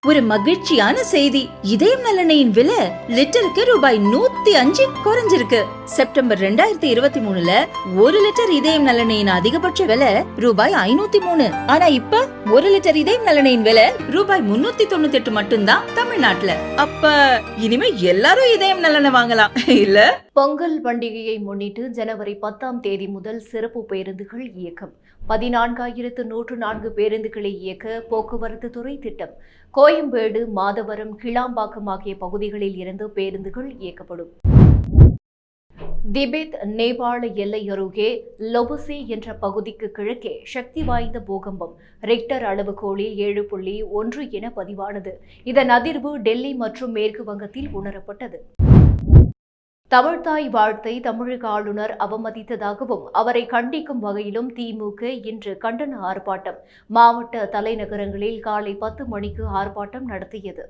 ஒரு மகிழ்ச்சியான செய்தி. இதயம் நலனையின் விலை லிட்டருக்கு ரூபாய் 105 குறைஞ்சிருக்கு. செப்டம்பர் 2023ல 1 லிட்டர் இதயம் நலனையின் அதிகபட்ச விலை ரூபாய் 503. ஆனா இப்ப 1 லிட்டர் இதயம் நலனையின் விலை ரூபாய் 398 மட்டும்தான் தமிழ்நாட்டுல. அப்ப இனிமே எல்லாரும் இதயம் நலனை வாங்கலாம் இல்ல? பொங்கல் பண்டிகையை முன்னிட்டு ஜனவரி 10ஆம் தேதி முதல் சிறப்பு பேருந்துகள் இயக்கம். 14,104 பேருந்துகளை இயக்க போக்குவரத்து துறை திட்டம். கோயம்பேடு, மாதவரம், கிளாம்பாக்கம் ஆகிய பகுதிகளில் இருந்து பேருந்துகள் இயக்கப்படும். திபெத் நேபாள எல்லை அருகே லொபுசி என்ற பகுதிக்கு கிழக்கே சக்தி வாய்ந்த பூகம்பம் ரிக்டர் அளவுகோலில் 7.1 என பதிவானது. இதன் அதிர்வு டெல்லி மற்றும் மேற்கு வங்கத்தில் உணரப்பட்டது. தமிழ்தாய் வாழ்த்தை தமிழக ஆளுநர் அவமதித்ததாகவும் அவரை கண்டிக்கும் வகையிலும் திமுக இன்று கண்டன ஆர்ப்பாட்டம். மாவட்ட தலைநகரங்களில் காலை 10 மணிக்கு ஆர்ப்பாட்டம் நடத்தியது.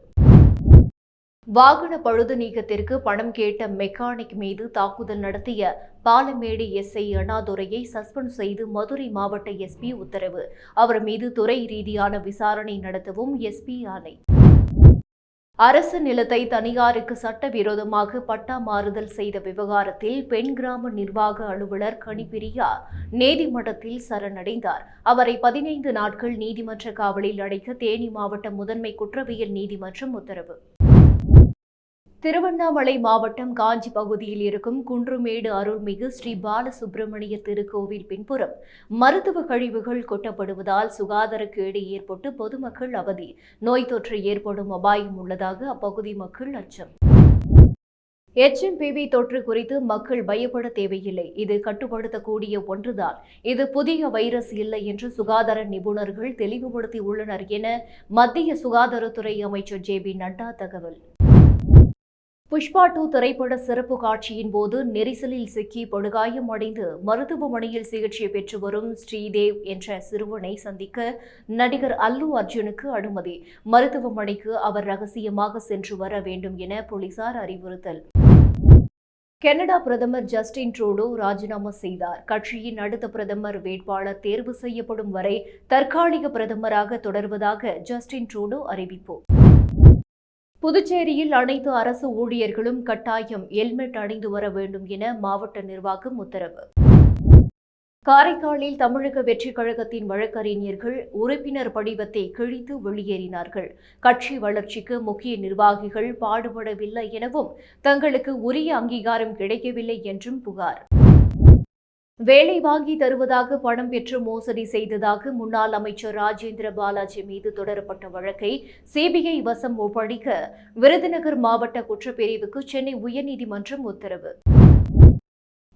வாகன பழுது நீக்கத்திற்கு பணம் கேட்ட மெக்கானிக் மீது தாக்குதல் நடத்திய பாலமேடு எஸ்ஐ அண்ணாதுரையை சஸ்பெண்ட் செய்து மதுரை மாவட்ட எஸ்பி உத்தரவு. அவர் மீது துறை ரீதியான விசாரணை நடத்தவும் எஸ்பி ஆணை. அரசு நிலத்தை தனியாருக்கு சட்டவிரோதமாக பட்டா மாறுதல் செய்த விவகாரத்தில் பெண் கிராம நிர்வாக அலுவலர் கனிப்பிரியா நீதிமன்றத்தில் சரணடைந்தார். அவரை 15 நாட்கள் நீதிமன்ற காவலில் அடைக்க தேனி மாவட்ட முதன்மை குற்றவியல் நீதிமன்றம் உத்தரவு. திருவண்ணாமலை மாவட்டம் காஞ்சி பகுதியில் இருக்கும் குன்றுமேடு அருள்மிகு ஸ்ரீ பாலசுப்பிரமணிய திருக்கோவில் பின்புறம் மருத்துவ கழிவுகள் கொட்டப்படுவதால் சுகாதாரக்கேடு ஏற்பட்டு பொதுமக்கள் அவதி. நோய் தொற்று ஏற்படும் அபாயம் உள்ளதாக அப்பகுதி மக்கள் அச்சம். HMPV தொற்று குறித்து மக்கள் பயப்பட தேவையில்லை. இது கட்டுப்படுத்தக்கூடிய ஒன்றுதான். இது புதிய வைரஸ் இல்லை என்று சுகாதார நிபுணர்கள் தெளிவுபடுத்தியுள்ளனர் என மத்திய சுகாதாரத்துறை அமைச்சர் JB நட்டா தகவல். புஷ்பா 2 திரைப்பட சிறப்பு காட்சியின் போது நெரிசலில் சிக்கி படுகாயமடைந்து மருத்துவமனையில் சிகிச்சை பெற்று வரும் ஸ்ரீதேவ் என்ற சிறுவனை சந்திக்க நடிகர் அல்லு அர்ஜுனுக்கு அனுமதி. மருத்துவமனைக்கு அவர் ரகசியமாக சென்று வர வேண்டும் என போலீசார் அறிவுறுத்தல். கனடா பிரதமர் ஜஸ்டின் ட்ரூடோ ராஜினாமா செய்தார். கட்சியின் அடுத்த பிரதமர் வேட்பாளர் தேர்வு செய்யப்படும் வரை தற்காலிக பிரதமராக தொடர்வதாக ஜஸ்டின் ட்ரூடோ அறிவிப்பு. புதுச்சேரியில் அனைத்து அரசு ஊழியர்களும் கட்டாயம் ஹெல்மெட் அணிந்து வர வேண்டும் என மாவட்ட நிர்வாகம் உத்தரவு. காரைக்காலில் தமிழக வெற்றிக் கழகத்தின் வழக்கறிஞர்கள் உறுப்பினர் படிவத்தை கிழித்து வெளியேறினார்கள். கட்சி வளர்ச்சிக்கு முக்கிய நிர்வாகிகள் பாடுபடவில்லை எனவும் தங்களுக்கு உரிய அங்கீகாரம் கிடைக்கவில்லை என்றும் புகார். வேலை வாங்கி தருவதாக பணம் பெற்று மோசடி செய்ததாக முன்னாள் அமைச்சர் ராஜேந்திர பாலாஜி மீது தொடரப்பட்ட வழக்கை CBI வசம் ஒப்படைக்க விருதுநகர் மாவட்ட குற்றப்பிரிவுக்கு சென்னை உயர்நீதிமன்றம் உத்தரவு.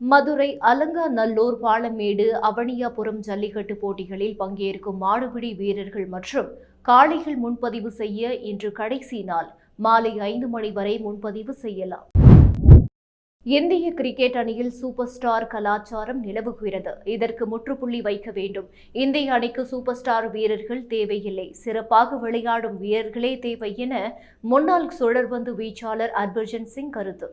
மதுரை அலங்காநல்லூர், பாலமேடு, அவனியாபுரம் ஜல்லிக்கட்டு போட்டிகளில் பங்கேற்கும் மாடுபிடி வீரர்கள் மற்றும் காளைகள் முன்பதிவு செய்ய இன்று கடைசி நாள். மாலை 5 மணி வரை முன்பதிவு செய்யலாம். இந்திய கிரிக்கெட் அணியில் சூப்பர் ஸ்டார் கலாச்சாரம் நிலவுகிறது. இதற்கு முற்றுப்புள்ளி வைக்க வேண்டும். இந்திய அணிக்கு சூப்பர் ஸ்டார் வீரர்கள் தேவையில்லை, சிறப்பாக விளையாடும் வீரர்களே தேவை என முன்னாள் சுழற்பந்து வீச்சாளர் ஹர்பஜன் சிங் கருத்து.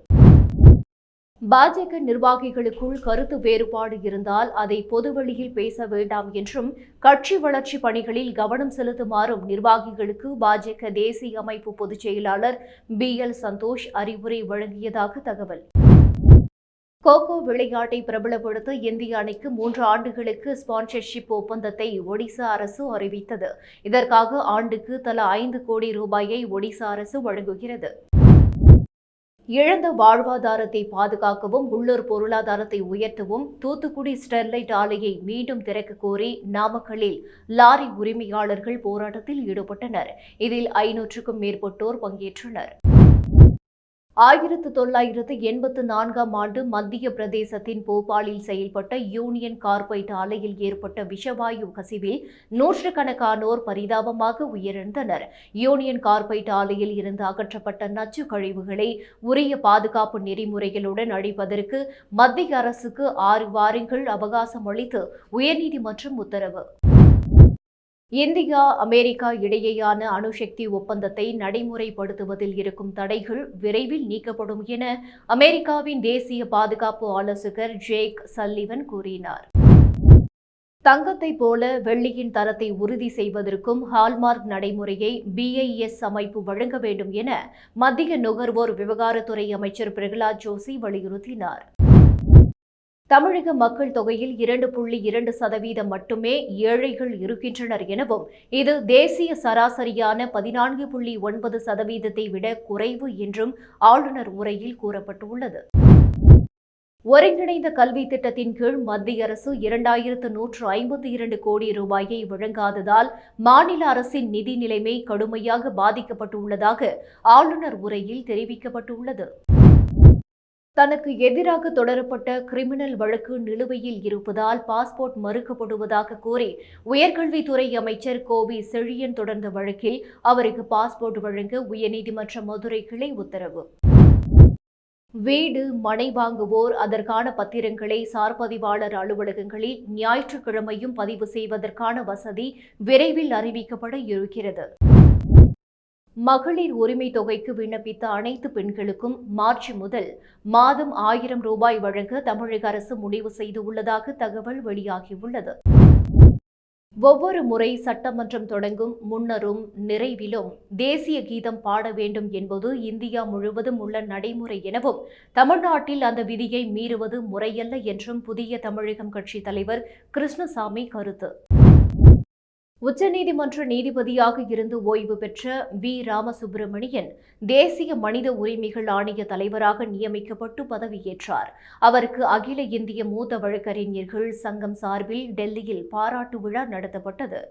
பாஜக நிர்வாகிகளுக்குள் கருத்து வேறுபாடு இருந்தால் அதை பொதுவெளியில் பேச வேண்டாம் என்றும் கட்சி வளர்ச்சி பணிகளில் கவனம் செலுத்துமாறும் நிர்வாகிகளுக்கு பாஜக தேசிய அமைப்பு பொதுச் செயலாளர் BL சந்தோஷ் அறிவுரை வழங்கியதாக தகவல். கோகோ விளையாட்டை பிரபலப்படுத்த இந்திய அணிக்கு 3 ஆண்டுகளுக்கு ஸ்பான்சர்ஷிப் ஒப்பந்தத்தை ஒடிசா அரசு அறிவித்தது. இதற்காக ஆண்டுக்கு தலா 5 கோடி ரூபாயை ஒடிசா அரசு வழங்குகிறது. இழந்த வாழ்வாதாரத்தை பாதுகாக்கவும் உள்ளூர் பொருளாதாரத்தை உயர்த்தவும் தூத்துக்குடி ஸ்டெர்லைட் ஆலையை மீண்டும் திறக்க கோரி நாமக்கல்லில் லாரி உரிமையாளர்கள் போராட்டத்தில் ஈடுபட்டனர். இதில் 500க்கும் மேற்பட்டோர் பங்கேற்றனர். 1984ஆம் ஆண்டு மத்திய பிரதேசத்தின் போபாலில் செயல்பட்ட யூனியன் கார்பைட் ஆலையில் ஏற்பட்ட விஷவாயு கசிவில் நூற்றுக்கணக்கானோர் பரிதாபமாக உயிரிழந்தனர். யூனியன் கார்பைட் ஆலையில் இருந்து அகற்றப்பட்ட நச்சு கழிவுகளை உரிய பாதுகாப்பு நெறிமுறைகளுடன் அழிப்பதற்கு மத்திய அரசுக்கு 6 வாரங்கள் அவகாசம் அளித்து உயர்நீதிமன்றம் உத்தரவு. இந்தியா, அமெரிக்கா இடையேயான அணுசக்தி ஒப்பந்தத்தை நடைமுறைப்படுத்துவதில் இருக்கும் தடைகள் விரைவில் நீக்கப்படும் என அமெரிக்காவின் தேசிய பாதுகாப்பு ஆலோசகர் ஜேக் சல்லிவன் கூறினார். தங்கத்தைப் போல வெள்ளியின் தரத்தை உறுதி செய்வதற்கும் ஹால்மார்க் நடைமுறையை BIS அமைப்பு வழங்க வேண்டும் என மத்திய நுகர்வோர் விவகாரத்துறை அமைச்சர் பிரகலாத் ஜோஷி வலியுறுத்தினார். தமிழக மக்கள் தொகையில் 2.2% மட்டுமே ஏழைகள் இருக்கின்றனர் எனவும் இது தேசிய சராசரியான 14.9%ஐ விட குறைவு என்றும் ஆளுநர் உரையில் கூறப்பட்டுள்ளது. ஒருங்கிணைந்த கல்வி திட்டத்தின் கீழ் மத்திய அரசு 2152 கோடி ரூபாயை வழங்காததால் மாநில அரசின் நிதி நிலைமை கடுமையாக பாதிக்கப்பட்டுள்ளதாக ஆளுநர் உரையில் தெரிவிக்கப்பட்டுள்ளது. தனக்கு எதிராக தொடரப்பட்ட கிரிமினல் வழக்கு நிலுவையில் இருப்பதால் பாஸ்போர்ட் மறுக்கப்படுவதாக கூறி உயர்கல்வித்துறை அமைச்சர் கோவி செழியன் தொடர்ந்த வழக்கில் அவருக்கு பாஸ்போர்ட் வழங்க உயர்நீதிமன்ற மதுரை கிளை உத்தரவு. வீடு, மனை வாங்குவோர் அதற்கான பத்திரங்களை சார்பதிவாளர் அலுவலகங்களில் ஞாயிற்றுக்கிழமையும் பதிவு செய்வதற்கான வசதி விரைவில் அறிவிக்கப்பட இருக்கிறது. மகளிர் உரிமை தொகைக்கு விண்ணப்பித்த அனைத்து பெண்களுக்கும் மார்ச் முதல் மாதம் 1000 ரூபாய் வழங்க தமிழக அரசு முடிவு செய்துள்ளதாக தகவல் வெளியாகியுள்ளது. ஒவ்வொரு முறை சட்டமன்றம் தொடங்கும் முன்னரும் நிறைவிலும் தேசிய கீதம் பாட வேண்டும் என்பது இந்தியா முழுவதும் உள்ள நடைமுறை எனவும் தமிழ்நாட்டில் அந்த விதியை மீறுவது முறையல்ல என்றும் புதிய தமிழகம் கட்சி தலைவர் கிருஷ்ணசாமி கருத்து. உச்சநீதிமன்ற நீதிபதியாக இருந்து ஓய்வு பெற்ற வி. ராமசுப்பிரமணியன் தேசிய மனித உரிமைகள் ஆணைய தலைவராக நியமிக்கப்பட்டு பதவியேற்றார். அவருக்கு அகில இந்திய மூத்த வழக்கறிஞர்கள் சங்கம் சார்பில் டெல்லியில் பாராட்டு விழா நடத்தப்பட்டது.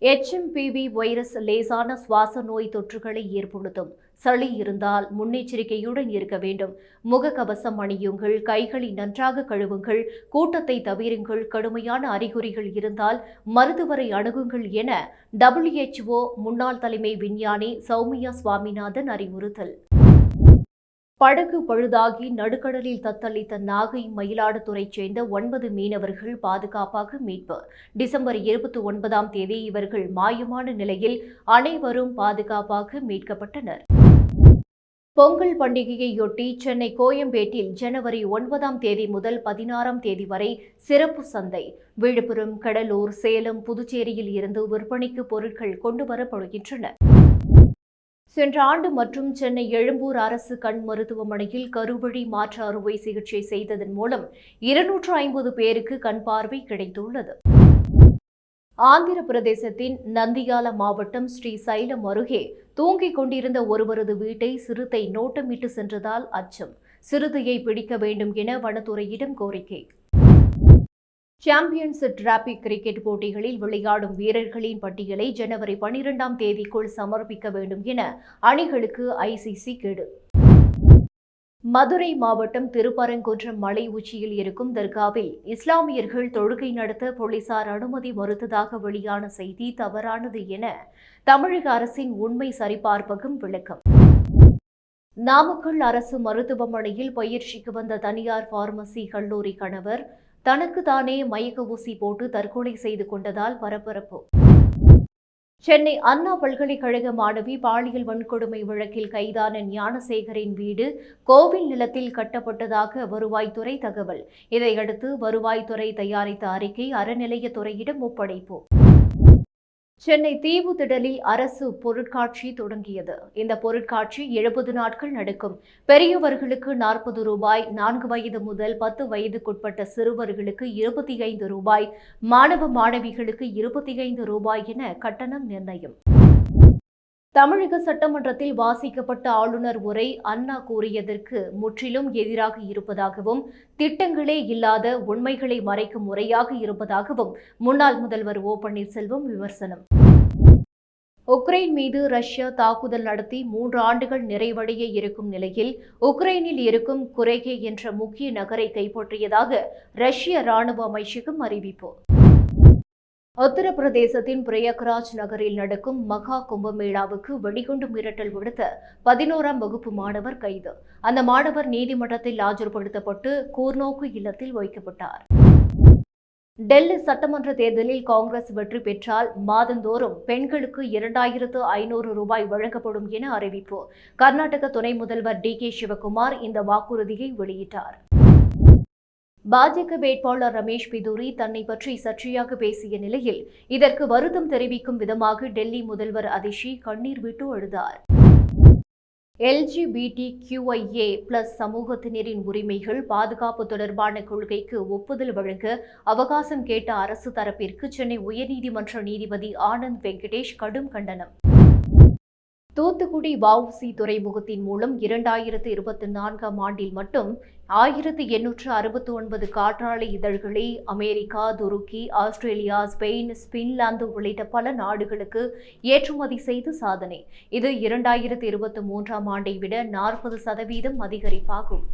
HMPV வைரஸ் லேசான சுவாச நோய் தொற்றுகளை ஏற்படுத்தும். சளி இருந்தால் முன்னெச்சரிக்கையுடன் இருக்க வேண்டும். முகக்கவசம் அணியுங்கள், கைகளை நன்றாக கழுவுங்கள், கூட்டத்தை தவிருங்கள், கடுமையான அறிகுறிகள் இருந்தால் மருத்துவரை அணுகுங்கள் என WHO முன்னாள் தலைமை விஞ்ஞானி சௌமியா சுவாமிநாதன் அறிவுறுத்தல். படகு பழுதாகி நடுக்கடலில் தத்தளித்த நாகை மயிலாடுதுறைச் சேர்ந்த 9 மீனவர்கள் பாதுகாப்பாக மீட்பு. டிசம்பர் 29ஆம் தேதி இவர்கள் மாயமான நிலையில் அனைவரும் பாதுகாப்பாக மீட்கப்பட்டனர். பொங்கல் பண்டிகையையொட்டி சென்னை கோயம்பேட்டில் ஜனவரி 9ஆம் தேதி முதல் 16ஆம் தேதி வரை சிறப்பு சந்தை. விழுப்புரம், கடலூர், சேலம், புதுச்சேரியில் இருந்து விற்பனைக்கு பொருட்கள் கொண்டுவரப்படுகின்றன. சென்ற ஆண்டு மற்றும் சென்னை எழும்பூர் அரசு கண் மருத்துவமனையில் கருவழி மாற்று அறுவை சிகிச்சை செய்ததன் மூலம் 250 பேருக்கு கண் பார்வை கிடைத்துள்ளது. ஆந்திர பிரதேசத்தின் நந்தியால மாவட்டம் ஸ்ரீசைலம் அருகே தூங்கிக் கொண்டிருந்த ஒருவரது வீட்டை சிறுத்தை நோட்டமிட்டு சென்றதால் அச்சம். சிறுத்தையை பிடிக்க வேண்டும் என வனத்துறையிடம் கோரிக்கை. சாம்பியன்ஸ் டிராபி கிரிக்கெட் போட்டிகளில் விளையாடும் வீரர்களின் பட்டியலை ஜனவரி 12ஆம் தேதிக்குள் சமர்ப்பிக்க வேண்டும் என அணிகளுக்கு ICC கெடு. மதுரை மாவட்டம் திருப்பரங்குன்றம் மலை உச்சியில் இருக்கும் தர்காவில் இஸ்லாமியர்கள் தொழுகை நடத்த போலீசார் அனுமதி மறுத்ததாக வெளியான செய்தி தவறானது என தமிழக அரசின் உண்மை சரிபார்ப்பகம் விளக்கம். நாமக்கல் அரசு மருத்துவமனையில் பயிற்சிக்கு வந்த தனியார் பார்மசி கல்லூரி கணவர் தனக்கு தானே மயக்க ஊசி போட்டு தற்கொலை செய்து கொண்டதால் பரபரப்பு. சென்னை அண்ணா பல்கலைக்கழக மாணவி பாலியல் வன்கொடுமை வழக்கில் கைதான ஞானசேகரின் வீடு கோவில் நிலத்தில் கட்டப்பட்டதாக வருவாய்த்துறை தகவல். இதையடுத்து வருவாய்த்துறை தயாரித்த அறிக்கை அறநிலையத்துறையிடம் ஒப்படைப்பு. சென்னை தீவுத்திடலில் அரசு பொருட்காட்சி தொடங்கியது. இந்த பொருட்காட்சி 70 நாட்கள் நடக்கும். பெரியவர்களுக்கு 40 ரூபாய், 4 வயது முதல் 10 வயதுக்குட்பட்ட சிறுவர்களுக்கு 25 ரூபாய், மாணவ மாணவிகளுக்கு 25 ரூபாய் என கட்டணம் நிர்ணயம். தமிழக சட்டமன்றத்தில் வாசிக்கப்பட்ட ஆளுநர் உரை அண்ணா கூறியதற்கு முற்றிலும் எதிராக இருப்பதாகவும் திட்டங்களே இல்லாத உண்மைகளை மறைக்கும் முறையாக இருப்பதாகவும் முன்னாள் முதல்வர் ஓ. பன்னீர்செல்வம் விமர்சனம். உக்ரைன் மீது ரஷ்யா தாக்குதல் நடத்தி 3 ஆண்டுகள் நிறைவடைய இருக்கும் நிலையில் உக்ரைனில் இருக்கும் குரேகே என்ற முக்கிய நகரை கைப்பற்றியதாக ரஷ்ய ராணுவ அமைச்சகம் அறிவிப்பு. உத்தரப்பிரதேசத்தின் பிரயாக்ராஜ் நகரில் நடக்கும் மகா கும்பமேளாவுக்கு வெடிகுண்டு மிரட்டல் விடுத்த 11ஆம் வகுப்பு மாணவர் கைது. அந்த மாணவர் நீதிமன்றத்தில் ஆஜர்படுத்தப்பட்டு கூர்நோக்கு இல்லத்தில் வைக்கப்பட்டார். டெல்லி சட்டமன்ற தேர்தலில் காங்கிரஸ் வெற்றி பெற்றால் மாதந்தோறும் பெண்களுக்கு 2500 ரூபாய் வழங்கப்படும் என அறிவிப்பு. கர்நாடக துணை முதல்வர் DK சிவகுமார் இந்த வாக்குறுதியை வெளியிட்டார். பாஜக வேட்பாளர் ரமேஷ் பிதுரி தன்னை பற்றி சர்ச்சையாக பேசிய நிலையில் இதற்கு வருத்தம் தெரிவிக்கும் விதமாக டெல்லி முதல்வர் அதிஷி கண்ணீர் விட்டு அழுதார். LGBTQIA+ சமூகத்தினரின் உரிமைகள் பாதுகாப்பு தொடர்பான கொள்கைக்கு ஒப்புதல் வழங்க அவகாசம் கேட்ட அரசு தரப்பிற்கு சென்னை உயர்நீதிமன்ற நீதிபதி ஆனந்த் வெங்கடேஷ் கடும் கண்டனம். தூத்துக்குடி வஉசி துறைமுகத்தின் மூலம் 2024ஆம் ஆண்டில் மட்டும் 1869 காற்றாலை இதழ்களை அமெரிக்கா, துருக்கி, ஆஸ்திரேலியா, ஸ்பெயின், பின்லாந்து உள்ளிட்ட பல நாடுகளுக்கு ஏற்றுமதி செய்து சாதனை. இது 2023ஆம் ஆண்டை விட 40% அதிகரிப்பாகும்.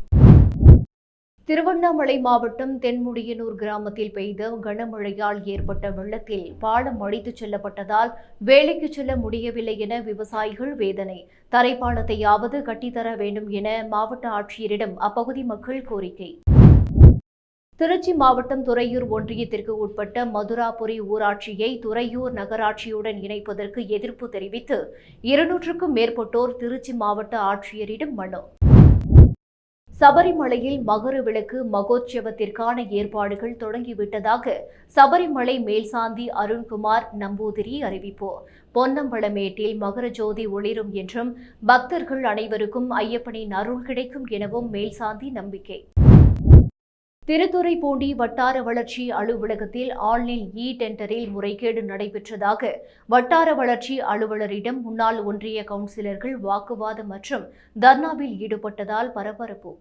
திருவண்ணாமலை மாவட்டம் தென்முடியனூர் கிராமத்தில் பெய்த கனமழையால் ஏற்பட்ட வெள்ளத்தில் பாலம் அடித்துச் செல்லப்பட்டதால் வேலைக்கு செல்ல முடியவில்லை என விவசாயிகள் வேதனை. தரைப்பாலத்தையாவது கட்டித்தர வேண்டும் என மாவட்ட ஆட்சியரிடம் அப்பகுதி மக்கள் கோரிக்கை. திருச்சி மாவட்டம் துறையூர் ஒன்றியத்திற்கு உட்பட்ட மதுராபுரி ஊராட்சியை துறையூர் நகராட்சியுடன் இணைப்பதற்கு எதிர்ப்பு தெரிவித்து 200க்கும் மேற்பட்டோர் திருச்சி மாவட்ட ஆட்சியரிடம் மனு. சபரிமலையில் மகர விளக்கு மகோற்சவத்திற்கான ஏற்பாடுகள் தொடங்கிவிட்டதாக சபரிமலை மேல்சாந்தி அருண்குமார் நம்பூதிரி அறிவிப்பு. பொன்னம்பலமேட்டில் மகர ஜோதி ஒளிரும் என்றும் பக்தர்கள் அனைவருக்கும் ஐயப்பனின் அருள் கிடைக்கும் எனவும் மேல்சாந்தி நம்பிக்கை. திருத்துறைப்பூண்டி வட்டார வளர்ச்சி அலுவலகத்தில் ஆன்லைன் டெண்டரில் முறைகேடு நடைபெற்றதாக வட்டார வளர்ச்சி அலுவலரிடம் முன்னாள் ஒன்றிய கவுன்சிலர்கள் வாக்குவாதம் மற்றும் தர்ணாவில் ஈடுபட்டதால் பரபரப்பு.